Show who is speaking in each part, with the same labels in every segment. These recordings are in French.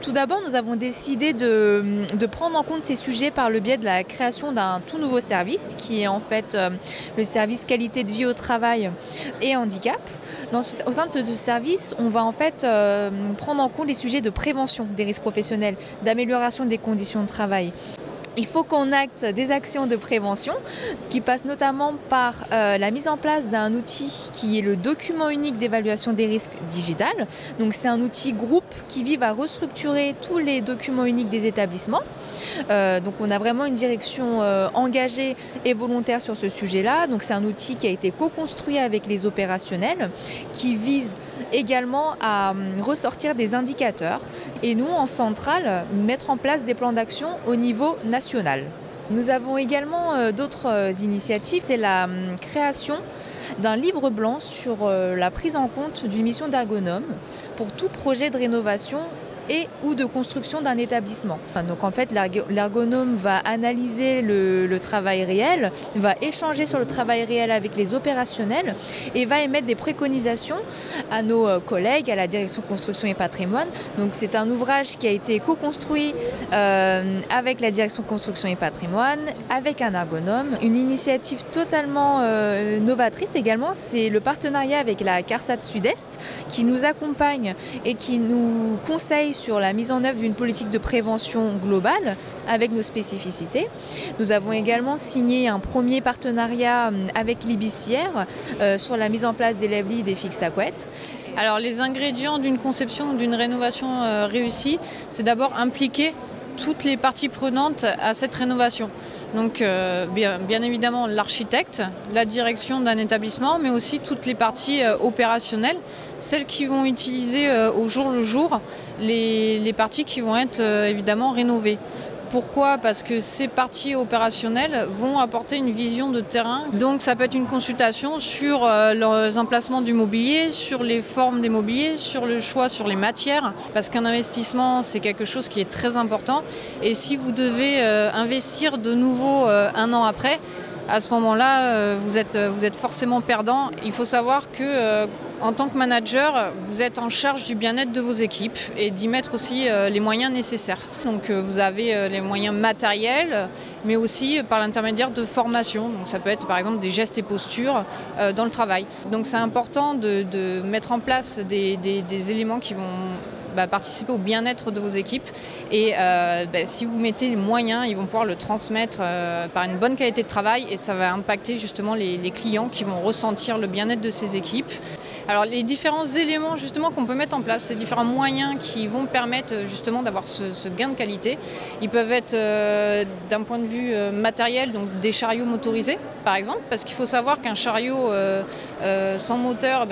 Speaker 1: Tout d'abord, nous avons décidé de prendre en compte ces sujets par le biais de la création d'un tout nouveau service qui est en fait le service qualité de vie au travail et handicap. Au sein de ce service, on va en fait prendre en compte les sujets de prévention des risques professionnels, d'amélioration des conditions de travail. Il faut qu'on acte des actions de prévention qui passent notamment par la mise en place d'un outil qui est le document unique d'évaluation des risques digital. Donc c'est un outil groupe qui vise à restructurer tous les documents uniques des établissements. Donc on a vraiment une direction engagée et volontaire sur ce sujet-là. Donc c'est un outil qui a été co-construit avec les opérationnels qui vise également à ressortir des indicateurs et nous en centrale mettre en place des plans d'action au niveau national. Nous avons également d'autres initiatives, c'est la création d'un livre blanc sur la prise en compte d'une mission d'ergonome pour tout projet de rénovation et ou de construction d'un établissement. Donc en fait, l'ergonome va analyser le travail réel, va échanger sur le travail réel avec les opérationnels et va émettre des préconisations à nos collègues, à la direction construction et patrimoine. Donc c'est un ouvrage qui a été co-construit avec la direction construction et patrimoine, avec un ergonome. Une initiative totalement novatrice également, c'est le partenariat avec la CARSAT Sud-Est qui nous accompagne et qui nous conseille sur la mise en œuvre d'une politique de prévention globale avec nos spécificités. Nous avons également signé un premier partenariat avec l'IBICIR sur la mise en place des lèvres et fixes à couette.
Speaker 2: Alors les ingrédients d'une conception, d'une rénovation réussie, c'est d'abord impliquer toutes les parties prenantes à cette rénovation. Donc bien évidemment l'architecte, la direction d'un établissement, mais aussi toutes les parties opérationnelles, celles qui vont utiliser au jour le jour les parties qui vont être évidemment rénovées. Pourquoi? Parce que ces parties opérationnelles vont apporter une vision de terrain. Donc ça peut être une consultation sur les emplacements du mobilier, sur les formes des mobiliers, sur le choix sur les matières. Parce qu'un investissement, c'est quelque chose qui est très important. Et si vous devez investir de nouveau un an après, à ce moment-là, vous êtes forcément perdant. Il faut savoir que en tant que manager, vous êtes en charge du bien-être de vos équipes et d'y mettre aussi les moyens nécessaires. Donc vous avez les moyens matériels, mais aussi par l'intermédiaire de formation. Donc ça peut être par exemple des gestes et postures dans le travail. Donc c'est important de mettre en place des éléments qui vont participer au bien-être de vos équipes et si vous mettez les moyens, ils vont pouvoir le transmettre par une bonne qualité de travail et ça va impacter justement les clients qui vont ressentir le bien-être de ces équipes. Alors les différents éléments justement qu'on peut mettre en place, ces différents moyens qui vont permettre justement d'avoir ce gain de qualité, ils peuvent être d'un point de vue matériel, donc des chariots motorisés par exemple, parce qu'il faut savoir qu'un chariot sans moteur,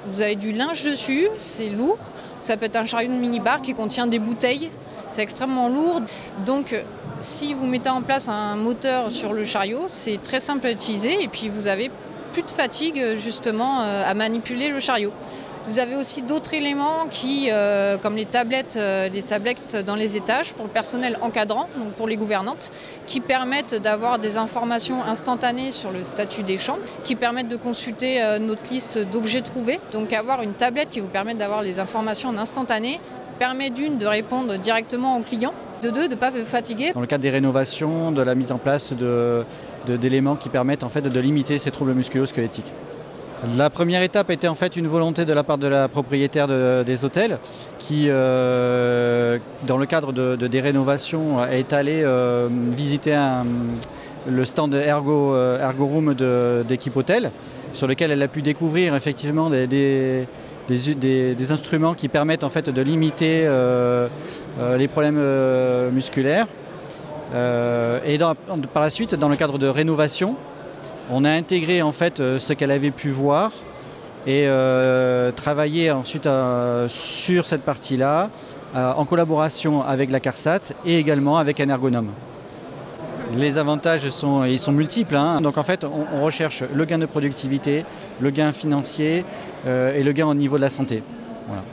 Speaker 2: vous avez du linge dessus, c'est lourd. Ça peut être un chariot de minibar qui contient des bouteilles, c'est extrêmement lourd. Donc si vous mettez en place un moteur sur le chariot, c'est très simple à utiliser et puis vous avez plus de fatigue justement à manipuler le chariot. Vous avez aussi d'autres éléments qui, comme les tablettes dans les étages pour le personnel encadrant, donc pour les gouvernantes, qui permettent d'avoir des informations instantanées sur le statut des chambres, qui permettent de consulter notre liste d'objets trouvés. Donc avoir une tablette qui vous permet d'avoir les informations en instantané permet d'une de répondre directement aux clients, de deux de ne pas vous fatiguer.
Speaker 3: Dans le cadre des rénovations, de la mise en place d'éléments qui permettent en fait de limiter ces troubles musculo-squelettiques. La première étape était en fait une volonté de la part de la propriétaire des hôtels qui, dans le cadre des rénovations, est allée visiter le stand Ergo Room d'Équipe Hôtel, sur lequel elle a pu découvrir effectivement des instruments qui permettent en fait de limiter les problèmes musculaires. Et par la suite, dans le cadre de rénovation, on a intégré en fait ce qu'elle avait pu voir et travaillé ensuite sur cette partie-là en collaboration avec la CARSAT et également avec un ergonome. Les avantages sont multiples, hein. Donc en fait on recherche le gain de productivité, le gain financier et le gain au niveau de la santé. Voilà.